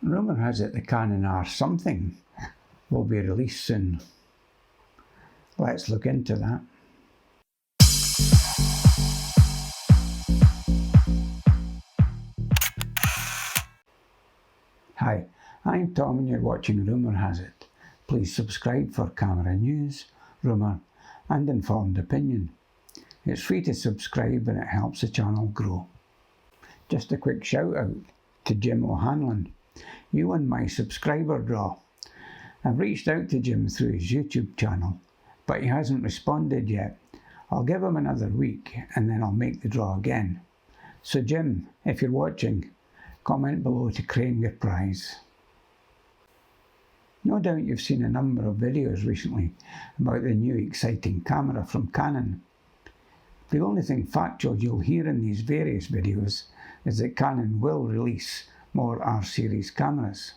Rumour has it the Canon R something will be released soon. Let's look into that. Hi, I'm Tom and you're watching Rumour Has It. Please subscribe for camera news, rumour and informed opinion. It's free to subscribe and it helps the channel grow. Just a quick shout out to Jim O'Hanlon. You won my subscriber draw. I've reached out to Jim through his YouTube channel, but he hasn't responded yet. I'll give him another week and then I'll make the draw again. So Jim, if you're watching, comment below to claim your prize. No doubt you've seen a number of videos recently about the new exciting camera from Canon. The only thing factual you'll hear in these various videos is that Canon will release more R-series cameras.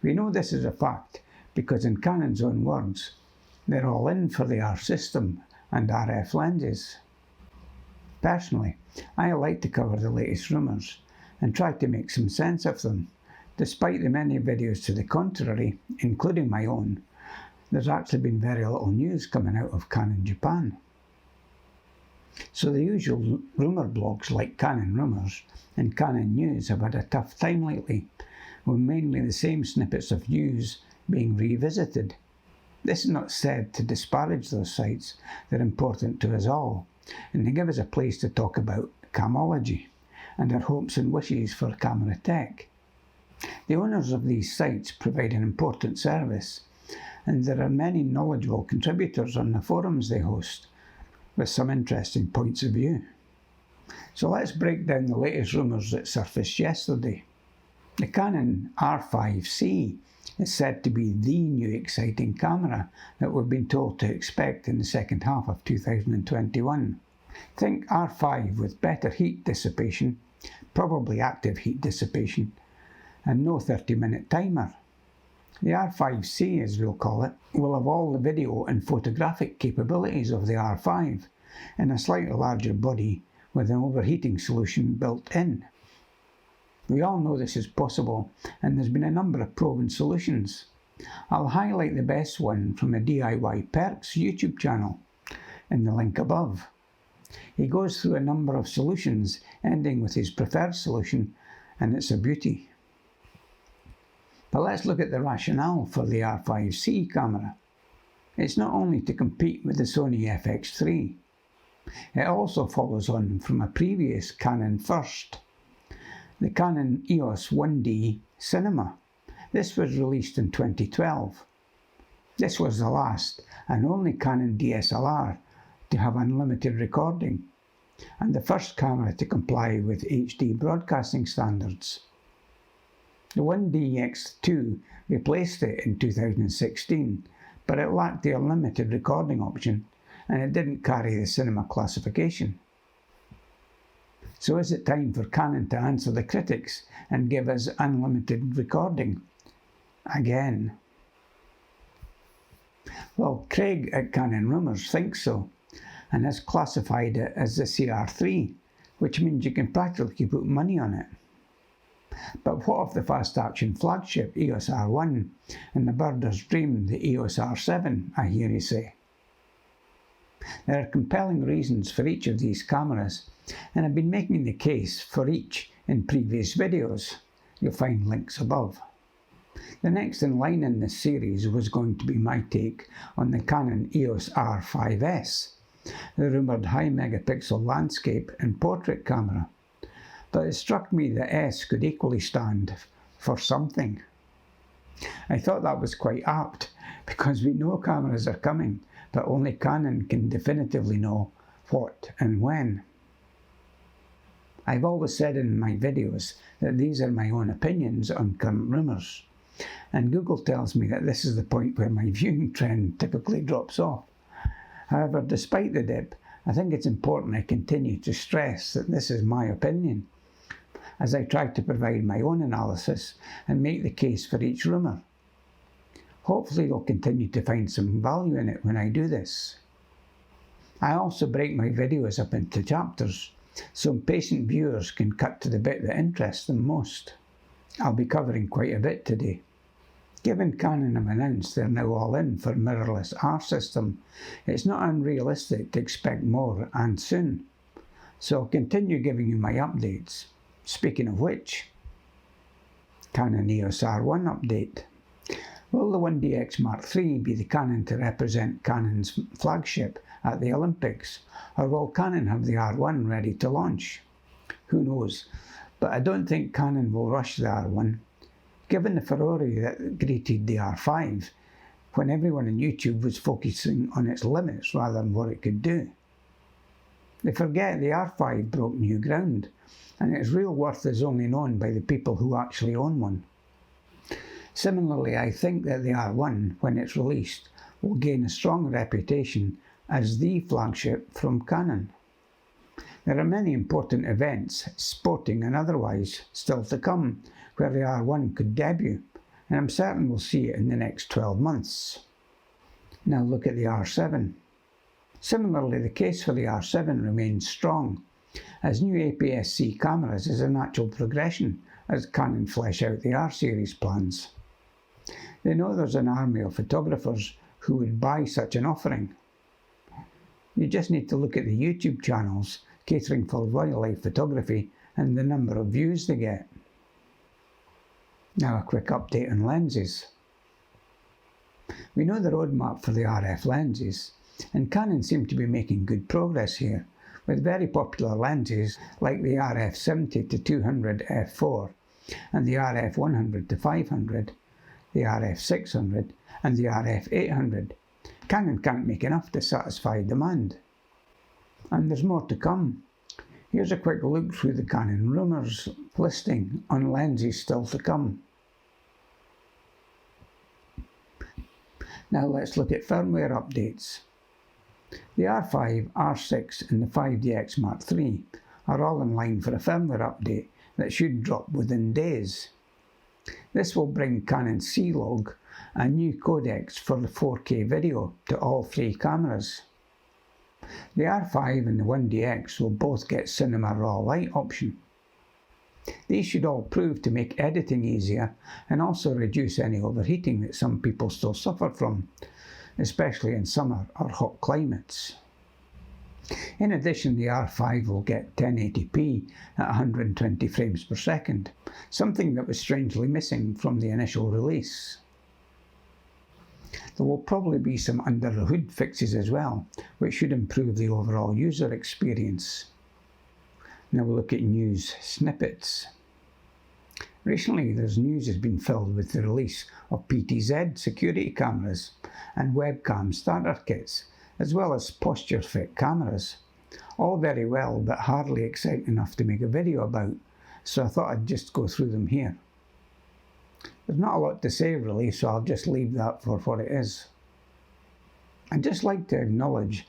We know this is a fact because in Canon's own words, they're all in for the R system and RF lenses. Personally, I like to cover the latest rumours and try to make some sense of them. Despite the many videos to the contrary, including my own, there's actually been very little news coming out of Canon Japan. So the usual rumour blogs like Canon Rumours and Canon News have had a tough time lately, with mainly the same snippets of news being revisited. This is not said to disparage those sites, they're important to us all, and they give us a place to talk about camology and our hopes and wishes for camera tech. The owners of these sites provide an important service, and there are many knowledgeable contributors on the forums they host, with some interesting points of view. So let's break down the latest rumours that surfaced yesterday. The Canon R5c is said to be the new exciting camera that we've been told to expect in the second half of 2021. Think R5 with better heat dissipation, probably active heat dissipation, and no 30-minute timer. The R5c, as we'll call it, will have all the video and photographic capabilities of the R5 in a slightly larger body with an overheating solution built in. We all know this is possible, and there's been a number of proven solutions. I'll highlight the best one from the DIY Perks YouTube channel in the link above. He goes through a number of solutions, ending with his preferred solution, and it's a beauty. But let's look at the rationale for the R5c camera. It's not only to compete with the Sony FX3, it also follows on from a previous Canon first, the Canon EOS 1D Cinema. This was released in 2012. This was the last and only Canon DSLR to have unlimited recording, and the first camera to comply with HD broadcasting standards. The 1DX2 replaced it in 2016, but it lacked the unlimited recording option and it didn't carry the cinema classification. So is it time for Canon to answer the critics and give us unlimited recording again? Well, Craig at Canon Rumours thinks so, and has classified it as the CR3, which means you can practically put money on it. But what of the fast-action flagship EOS R1 and the birder's dream, the EOS R7, I hear you say? There are compelling reasons for each of these cameras, and I've been making the case for each in previous videos. You'll find links above. The next in line in this series was going to be my take on the Canon EOS R5s, the rumoured high megapixel landscape and portrait camera. But it struck me that S could equally stand for something. I thought that was quite apt, because we know cameras are coming, but only Canon can definitively know what and when. I've always said in my videos that these are my own opinions on current rumours, and Google tells me that this is the point where my viewing trend typically drops off. However, despite the dip, I think it's important I continue to stress that this is my opinion, as I try to provide my own analysis and make the case for each rumour. Hopefully you'll continue to find some value in it when I do this. I also break my videos up into chapters, so impatient viewers can cut to the bit that interests them most. I'll be covering quite a bit today. Given Canon have announced they're now all in for mirrorless R system, it's not unrealistic to expect more and soon. So I'll continue giving you my updates. Speaking of which, Canon EOS R1 update. Will the 1DX Mark III be the Canon to represent Canon's flagship at the Olympics, or will Canon have the R1 ready to launch? Who knows, but I don't think Canon will rush the R1. Given the furore that greeted the R5, when everyone on YouTube was focusing on its limits rather than what it could do. They forget the R5 broke new ground, and its real worth is only known by the people who actually own one. Similarly, I think that the R1, when it's released, will gain a strong reputation as the flagship from Canon. There are many important events, sporting and otherwise, still to come, where the R1 could debut, and I'm certain we'll see it in the next 12 months. Now look at the R7. Similarly, the case for the R7 remains strong, as new APS-C cameras is a natural progression as Canon flesh out the R-series plans. They know there's an army of photographers who would buy such an offering. You just need to look at the YouTube channels catering for wildlife photography and the number of views they get. Now a quick update on lenses. We know the roadmap for the RF lenses, and Canon seem to be making good progress here, with very popular lenses like the RF70-200 f4 and the RF100-500, the RF600 and the RF800. Canon can't make enough to satisfy demand. And there's more to come. Here's a quick look through the Canon Rumour's listing on lenses still to come. Now let's look at firmware updates. The R5, R6 and the 5DX Mark III are all in line for a firmware update that should drop within days. This will bring Canon C-Log, a new codecs for the 4K video, to all three cameras. The R5 and the 1DX will both get Cinema Raw Light option. These should all prove to make editing easier and also reduce any overheating that some people still suffer from, especially in summer or hot climates. In addition, the R5 will get 1080p at 120 frames per second, something that was strangely missing from the initial release. There will probably be some under-the-hood fixes as well, which should improve the overall user experience. Now we'll look at news snippets. Recently, there's news has been filled with the release of PTZ security cameras and webcam starter kits, as well as posture fit cameras. All very well, but hardly exciting enough to make a video about, so I thought I'd just go through them here. There's not a lot to say really, so I'll just leave that for what it is. I'd just like to acknowledge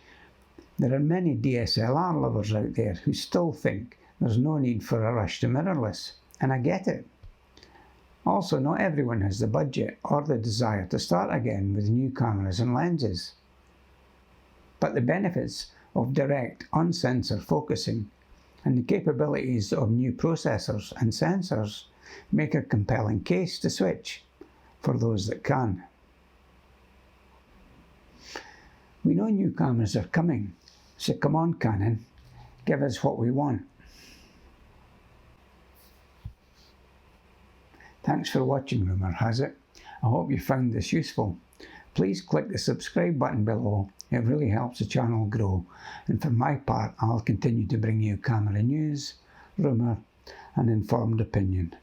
there are many DSLR lovers out there who still think there's no need for a rush to mirrorless, and I get it. Also, not everyone has the budget or the desire to start again with new cameras and lenses. But the benefits of direct on-sensor focusing and the capabilities of new processors and sensors make a compelling case to switch for those that can. We know new cameras are coming, so come on Canon, give us what we want. Thanks for watching, Rumour has it. I hope you found this useful. Please click the subscribe button below, it really helps the channel grow, and for my part I'll continue to bring you camera news, rumour and informed opinion.